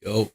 Yo.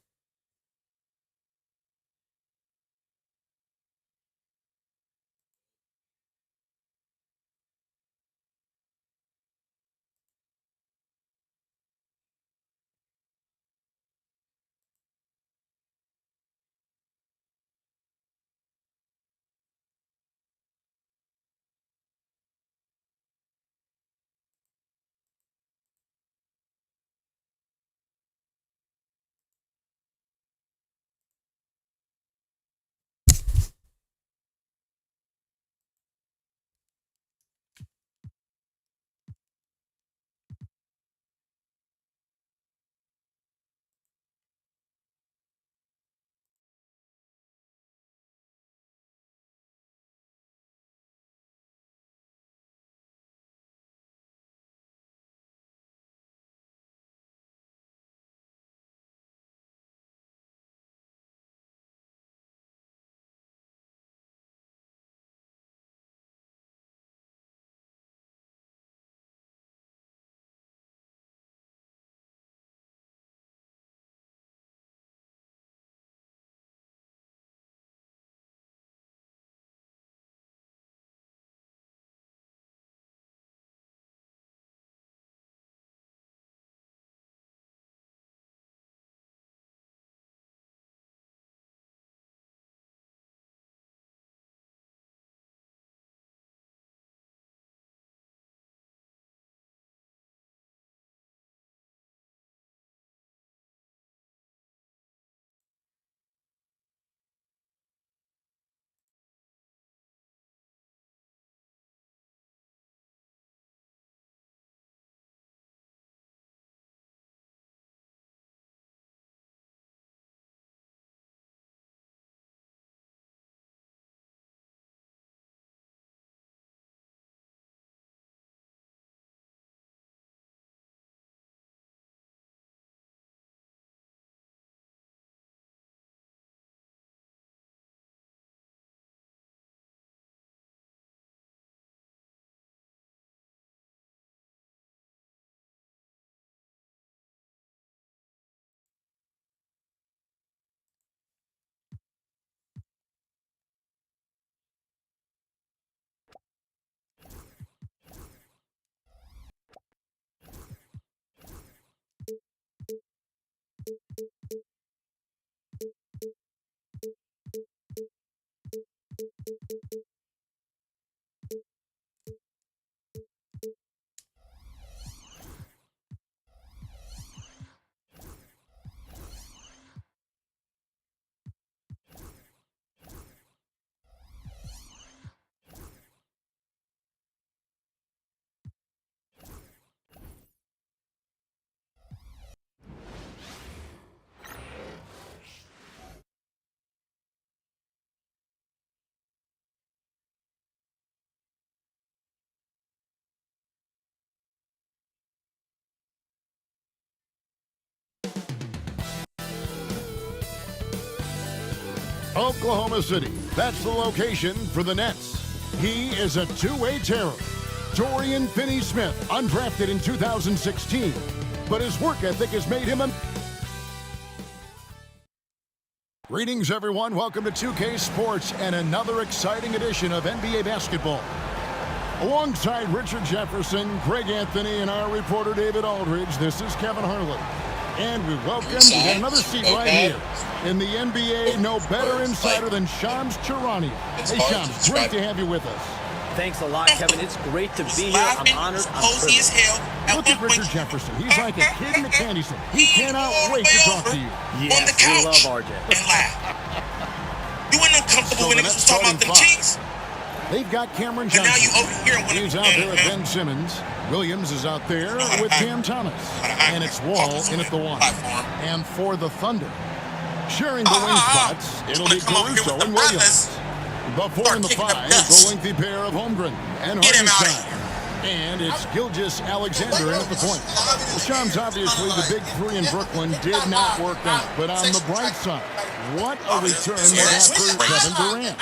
Oklahoma City. That's the location for the Nets. He is a two-way terror. Dorian Finney-Smith, undrafted in 2016, but his work ethic has made him a... Greetings, everyone. Welcome to 2K Sports and another exciting edition of NBA basketball. Alongside Richard Jefferson, Greg Anthony, and our reporter David Aldridge, this is Kevin Harlan. And we got another seat right here. In the NBA, no better insider than Shams Charania. Hey, Shams, great to have you with us. Thanks a lot, Kevin. It's great to be here. I'm honored. I'm privileged. Look at Richard Jefferson. He's like a kid in a candy store. He cannot wait to talk to you. Yes, we love RJ. And laugh. You ain't uncomfortable when niggas was talking about them cheeks. They've got Cameron And now Johnson. you over here when He's out there with Ben Simmons. Williams is out there with Cam Thomas. And it's Wall in at the one. And for the Thunder, sharing the wing spots, it'll be Caruso and Williams. The 4 and the 5, the lengthy pair of Holmgren and Hartenstein. And it's Gilgeous Alexander in at the point. Shams, obviously, the big three in Brooklyn did not work out. But on the bright side, What a return they got for Kevin Durant.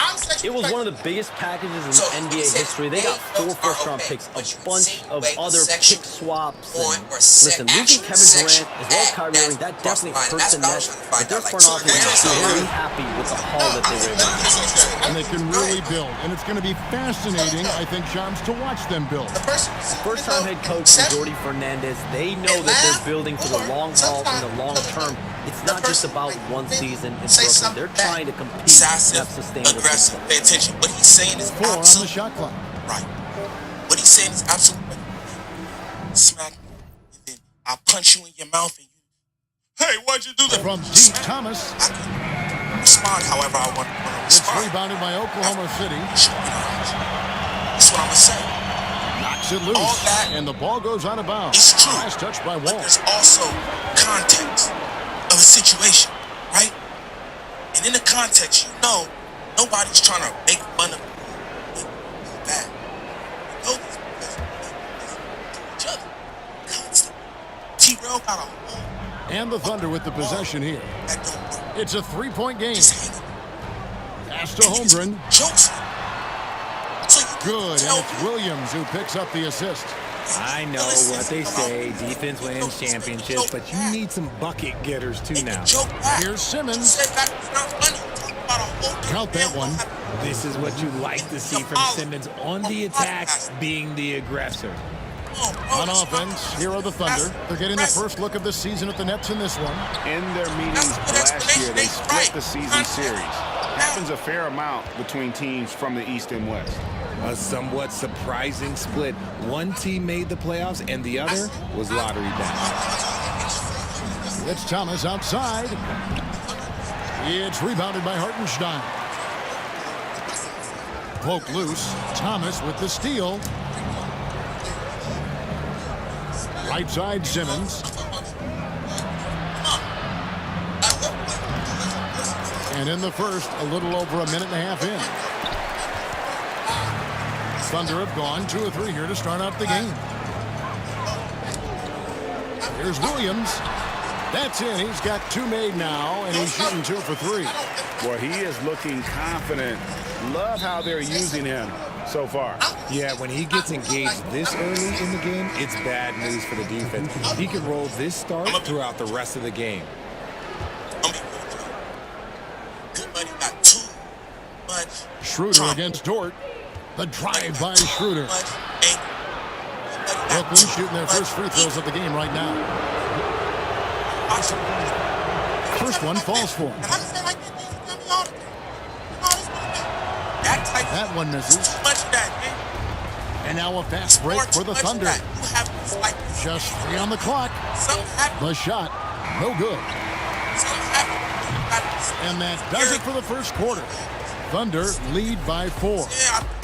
It was one of the biggest packages in NBA history. They got 4 first-round picks, a bunch of other pick swaps. And listen, losing Kevin Durant as well as Kyrie Irving, that definitely hurts the Nets. But their front office is very happy with the haul that they were able to get. And they can really build. And it's going to be fascinating, I think, Shams, to watch them build. First-time head coach Jordi Fernandez, they know that they're building for the long haul and the long term. It's not just about one season in Brooklyn. They're trying to compete and have sustainable aggressive. success. Pay attention. What he's saying is 4 on the absolute. shot clock. Right. What he's saying is absolute. Smack me, and then I'll punch you in your mouth and you. Hey, why'd you do that? From deep, Thomas. I can respond however I want to It's respond. rebounded by Oklahoma City. That's what I'm gonna say. Knocks it All loose. that And the ball goes out of bounds. It's true. Last touch by But Wall. there's also context of a situation, right? And in the context, you know, nobody's trying to make fun of you bad. You know this because each other. Constantly. T-Rail got a whole And the Thunder with the possession here. that don't work. It's a 3-point game. Just hanging. Pass to Holmgren. Jokes. So you Good, tell and it's me Williams who picks up the assist. I know what they say, defense wins championships, but you need some bucket getters too now. joke back. Here's Simmons. Say back, it's not funny. Talk about a whole Count that damn one. lot. This is what you like to see from Simmons on the attack, being the aggressor. On offense, here are the Thunder. They're getting the first look of the season at the Nets in this one. In their meetings last year, they split the season series. Happens a fair amount between teams from the East and West. A somewhat surprising split. One team made the playoffs and the other was lottery bound. It's Thomas outside. It's rebounded by Hartenstein. Poke loose. Thomas with the steal. Right side, Simmons. And in the first, a little over a minute and a half in. Thunder have gone 2 or 3 here to start out the game. Here's Williams. That's in. He's got 2 made now, and he's shooting 2 for 3. Well, he is looking confident. Love how they're using him so far. Yeah, when he gets engaged this early in the game, it's bad news for the defense. He can roll this start throughout the rest of the game. Good buddy got too much. Schroeder trauma. against Dort. The drive by Schroeder. Much anger. Brooklyn shooting their first free throws of the game right now. First one falls for him. And I say like that, you tell me all the time. You know, this that type That one misses. too much of that, man. And now a fast break Or for too the much of Thunder. that. You have this like Just 3 on the clock. something happened. The shot, no good. Something happened. You got this. And that does it for the first quarter. Thunder lead by 4.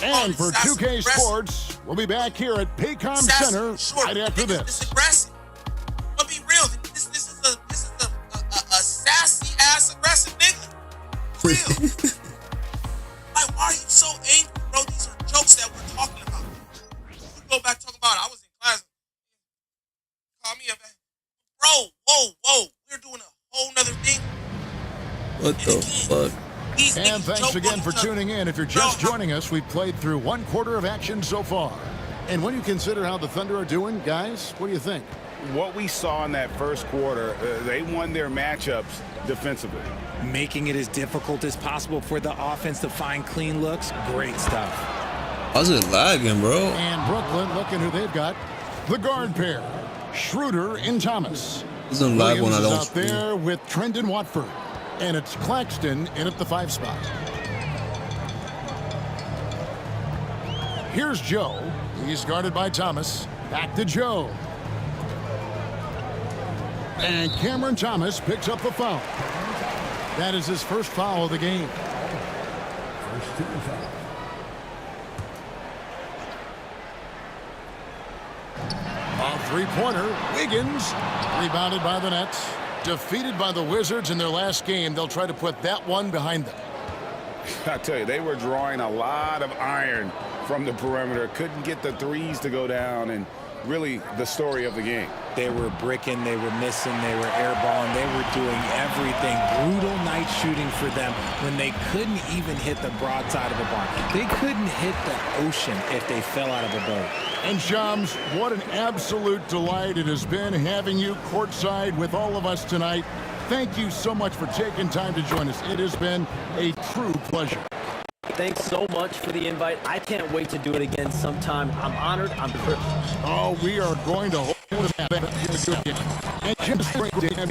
And for 2K Sports, we'll be back here at Paycom Center right after This this. is aggressive. But be real. This is a sassy ass aggressive nigga. Real. Like, why are you so angry, bro? These are jokes that we're talking about. You go back talking about it. I was in class. Call me a man. Bro, whoa. We're doing a whole nother thing. What the fuck? These And niggas thanks joke again on for each other. tuning in. If you're just joining us, we've played through 1 quarter of action so far. And when you consider how the Thunder are doing, guys, what do you think? What we saw in that first quarter, they won their matchups defensively. Making it as difficult as possible for the offense to find clean looks. Great stuff. How's it lagging, bro? And Brooklyn, looking who they've got. The guard pair, Schroeder and Thomas. Doesn't lag when Williams I is don't out there with Trendon Watford. And it's Claxton in at the 5 spot. Here's Joe. He's guarded by Thomas. Back to Joe. And Cameron Thomas picks up the foul. That is his first foul of the game. First team foul. A 3-pointer. Wiggins. Rebounded by the Nets. Defeated by the Wizards in their last game. They'll try to put that one behind them. I tell you, they were drawing a lot of iron from the perimeter. Couldn't get the threes to go down, and really the story of the game. They were bricking, they were missing, they were airballing, they were doing everything. Brutal night shooting for them when they couldn't even hit the broadside of a barn. They couldn't hit the ocean if they fell out of a boat. And Shams, what an absolute delight it has been having you courtside with all of us tonight. Thank you so much for taking time to join us. It has been a true pleasure. Thanks so much for the invite. I can't wait to do it again sometime. I'm honored. I'm privileged. Oh, we are going to hold it back. And just break it down.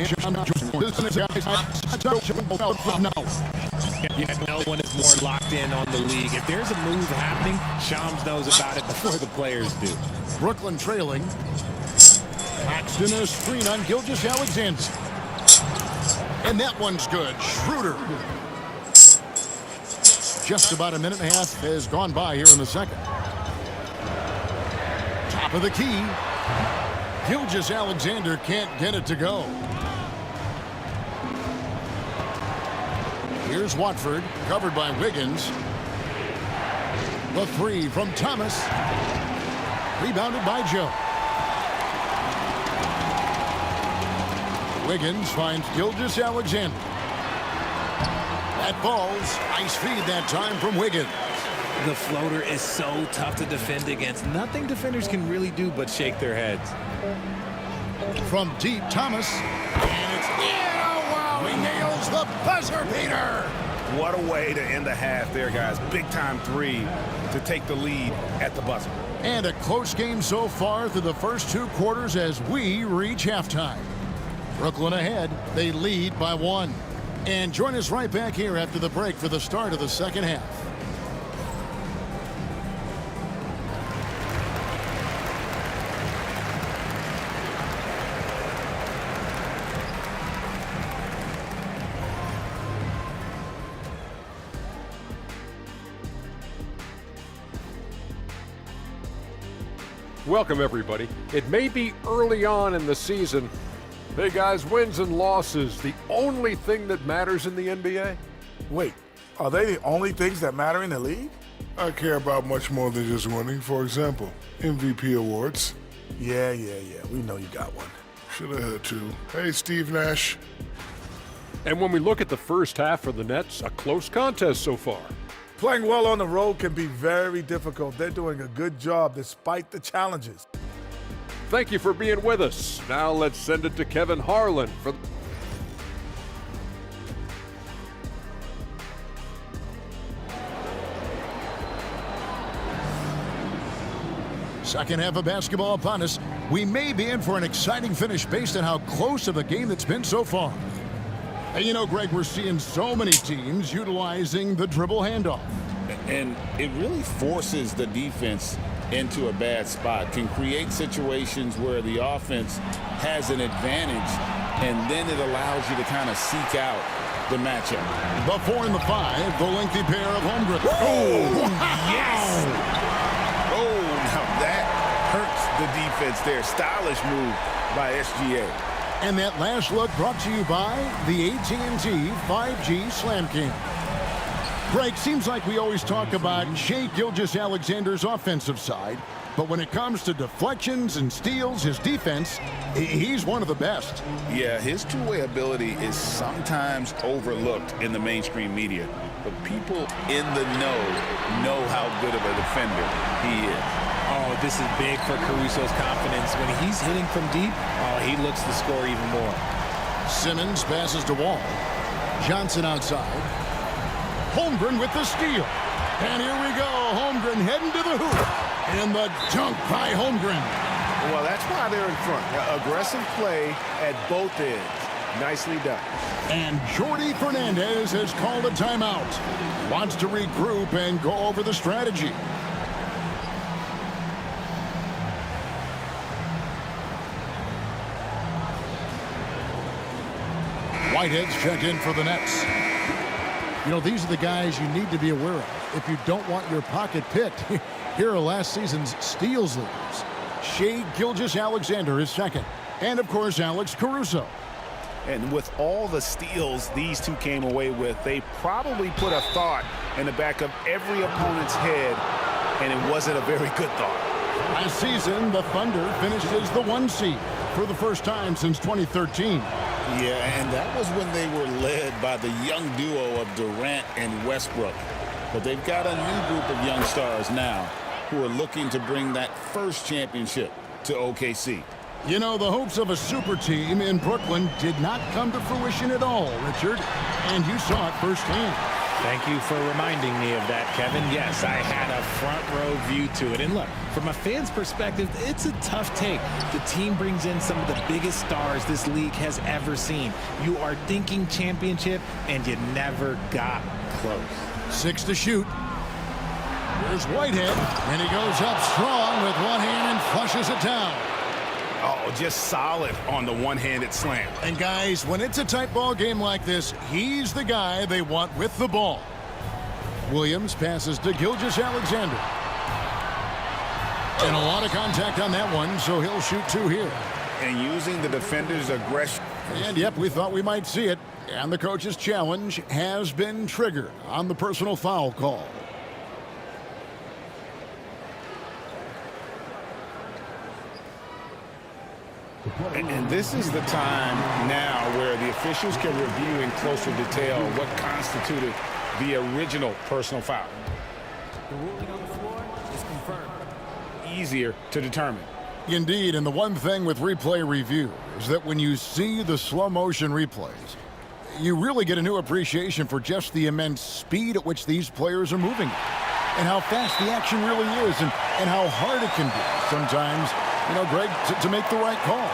No one is more locked in on the league. If there's a move happening, Shams knows about it before the players do. Brooklyn trailing. Paxton a screen on Gilgeous-Alexander. And that one's good. Schroeder. Just about a minute and a half has gone by here in the second. Top of the key. Gilgeous-Alexander can't get it to go. Here's Watford, covered by Wiggins. The three from Thomas. Rebounded by Joe. Wiggins finds Gilgeous-Alexander. That falls. Nice feed that time from Wiggins. The floater is so tough to defend against. Nothing defenders can really do but shake their heads. From deep, Thomas. And it's in. Oh, wow. He nails the buzzer beater. What a way to end the half there, guys. Big-time three to take the lead at the buzzer. And a close game so far through the first two quarters as we reach halftime. Brooklyn ahead. They lead by 1. And join us right back here after the break for the start of the second half. Welcome, everybody. It may be early on in the season. Hey, guys, wins and losses, the only thing that matters in the NBA? Wait, are they the only things that matter in the league? I care about much more than just winning. For example, MVP awards. Yeah, we know you got one. Should have had two. Hey, Steve Nash. And when we look at the first half for the Nets, a close contest so far. Playing well on the road can be very difficult. They're doing a good job despite the challenges. Thank you for being with us. Now let's send it to Kevin Harlan for... Second half of basketball upon us. We may be in for an exciting finish based on how close of a game that's been so far. And you know, Greg, we're seeing so many teams utilizing the dribble handoff. And it really forces the defense into a bad spot, can create situations where the offense has an advantage, and then it allows you to kind of seek out the matchup. The 4 and the 5, the lengthy pair of Holmgren. Oh, yes! Oh, now that hurts the defense there. Stylish move by SGA. And that last look brought to you by the AT&T 5G Slam Cam. Greg, seems like we always talk about Shai Gilgeous-Alexander's offensive side, but when it comes to deflections and steals, his defense, he's one of the best. Yeah, his two-way ability is sometimes overlooked in the mainstream media, but people in the know how good of a defender he is. Oh, this is big for Caruso's confidence. When he's hitting from deep, he looks to score even more. Simmons passes to Wall. Johnson outside. Holmgren with the steal. And here we go. Holmgren heading to the hoop. And the dunk by Holmgren. Well, that's why they're in front. Aggressive play at both ends. Nicely done. And Jordi Fernandez has called a timeout. Wants to regroup and go over the strategy. Whitehead's checked in for the Nets. You know, these are the guys you need to be aware of if you don't want your pocket picked. Here are last season's steals leaders. Shai Gilgeous-Alexander is second. And, of course, Alex Caruso. And with all the steals these two came away with, they probably put a thought in the back of every opponent's head, and it wasn't a very good thought. Last season, the Thunder finished as the 1 seed for the first time since 2013. Yeah, and that was when they were led by the young duo of Durant and Westbrook. But they've got a new group of young stars now who are looking to bring that first championship to OKC. You know, the hopes of a super team in Brooklyn did not come to fruition at all, Richard, and you saw it firsthand. Thank you for reminding me of that, Kevin. Yes, I had a front row view to it. And look, from a fan's perspective, it's a tough take. The team brings in some of the biggest stars this league has ever seen. You are thinking championship, and you never got close. 6 to shoot. Here's Whitehead, and he goes up strong with one hand and flushes it down. Oh, just solid on the one-handed slam. And guys, when it's a tight ball game like this, he's the guy they want with the ball. Williams passes to Gilgeous-Alexander. And a lot of contact on that one, so he'll shoot 2 here. And using the defender's aggression. And yep, we thought we might see it. And the coach's challenge has been triggered on the personal foul call. And this is the time now where the officials can review in closer detail what constituted the original personal foul. The ruling on the floor is confirmed. Easier to determine. Indeed, and the one thing with replay review is that when you see the slow motion replays, you really get a new appreciation for just the immense speed at which these players are moving and how fast the action really is and how hard it can be sometimes, you know, Greg, to make the right call.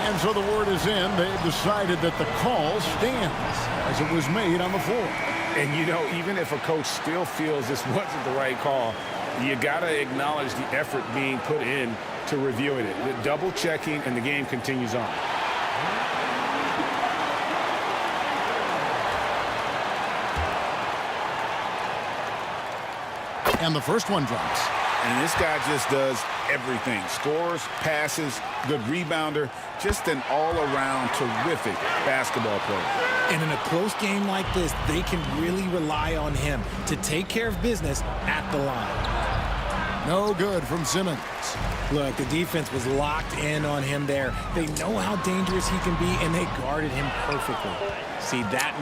And so the word is in. They've decided that the call stands as it was made on the floor. And, you know, even if a coach still feels this wasn't the right call, you got to acknowledge the effort being put in to reviewing it. The double checking, and the game continues on. And the first one drops. And this guy just does everything. Scores, passes, good rebounder, just an all-around terrific basketball player. And in a close game like this, they can really rely on him to take care of business at the line. No good from Simmons. Look, the defense was locked in on him there. They know how dangerous he can be, and they guarded him perfectly. See, that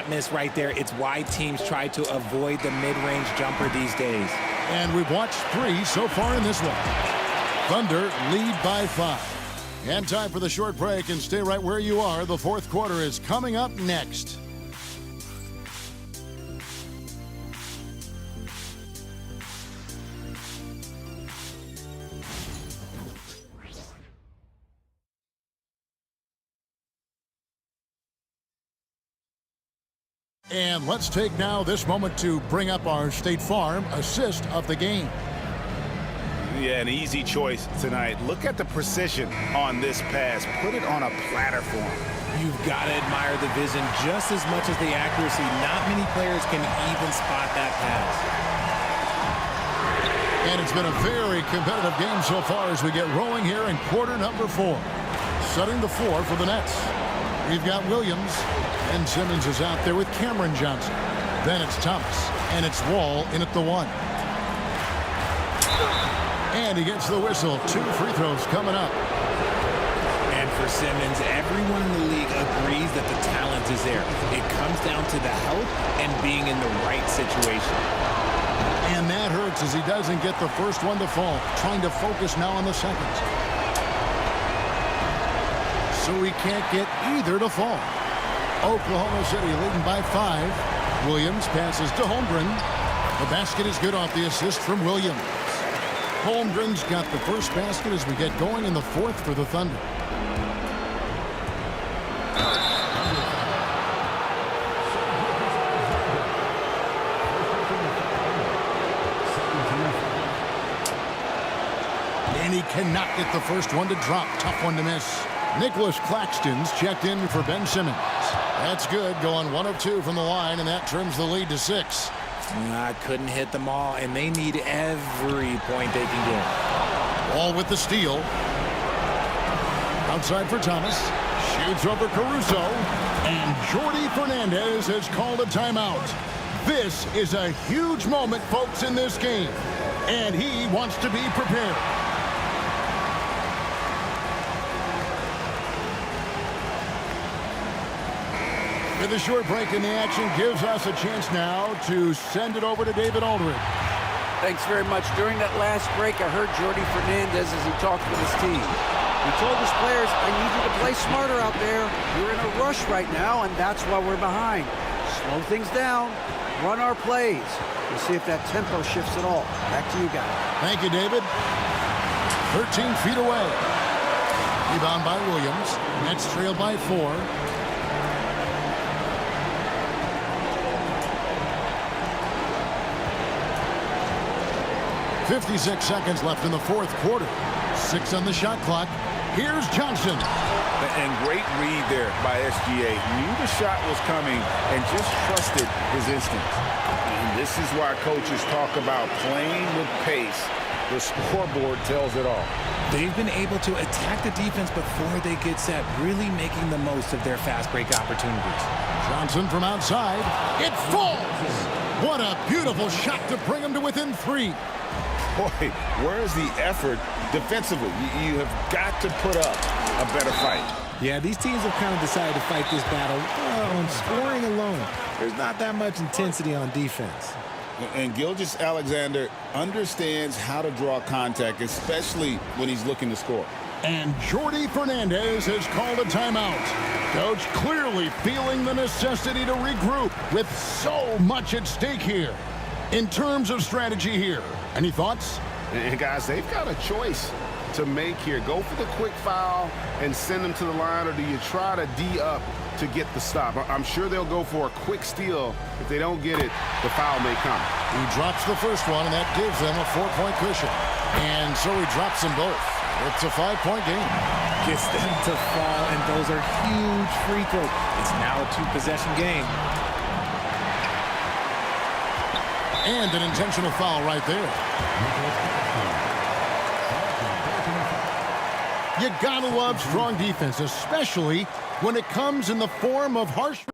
miss right there, it's why teams try to avoid the mid-range jumper these days. And we've watched 3 so far in this one. Thunder lead by 5. And time for the short break, and stay right where you are. The fourth quarter is coming up next. And let's take now this moment to bring up our State Farm assist of the game. Yeah, an easy choice tonight. Look at the precision on this pass. Put it on a platter for him. You've got to admire the vision just as much as the accuracy. Not many players can even spot that pass. And it's been a very competitive game so far as we get rolling here in quarter number 4. Setting the floor for the Nets. We've got Williams, and Simmons is out there with Cameron Johnson. Then it's Thomas, and it's Wall in at the 1. And he gets the whistle. 2 free throws coming up. And for Simmons, everyone in the league agrees that the talent is there. It comes down to the health and being in the right situation. And that hurts as he doesn't get the first one to fall. Trying to focus now on the second. So he can't get either to fall. Oklahoma City leading by 5. Williams passes to Holmgren. The basket is good off the assist from Williams. Holmgren's got the first basket as we get going in the fourth for the Thunder. And he cannot get the first one to drop. Tough one to miss. Nicholas Claxton's checked in for Ben Simmons. That's good, going 1 of 2 from the line, and that trims the lead to 6. Couldn't hit them all, and they need every point they can get. All with the steal. Outside for Thomas. Shoots over Caruso. And Jordi Fernandez has called a timeout. This is a huge moment, folks, in this game. And he wants to be prepared. With a short break in the action gives us a chance now to send it over to David Aldridge. Thanks very much. During that last break, I heard Jordi Fernandez as he talked with his team. He told his players, I need you to play smarter out there. You're in a rush right now, and that's why we're behind. Slow things down. Run our plays. We'll see if that tempo shifts at all. Back to you guys. Thank you, David. 13 feet away. Rebound by Williams. Nets trail by 4. 56 seconds left in the fourth quarter. 6 on the shot clock. Here's Johnson. And great read there by SGA. Knew the shot was coming and just trusted his instincts. And this is why coaches talk about playing with pace. The scoreboard tells it all. They've been able to attack the defense before they get set, really making the most of their fast break opportunities. Johnson from outside. It falls. What a beautiful shot to bring him to within 3. Boy, where's the effort defensively? You have got to put up a better fight. Yeah, these teams have kind of decided to fight this battle on scoring alone. There's not that much intensity on defense. And Gilgeous-Alexander understands how to draw contact, especially when he's looking to score. And Jordi Fernandez has called a timeout. Coach clearly feeling the necessity to regroup with so much at stake here. In terms of strategy here, any thoughts? And guys, they've got a choice to make here. Go for the quick foul and send them to the line, or do you try to D up to get the stop? I'm sure they'll go for a quick steal. If they don't get it, the foul may come. He drops the first one, and that gives them a 4-point cushion. And so he drops them both. It's a 5-point game. Gets them to fall, and those are huge free throws. It's now a 2-possession game. And an intentional foul right there. You gotta love strong defense, especially when it comes in the form of harsh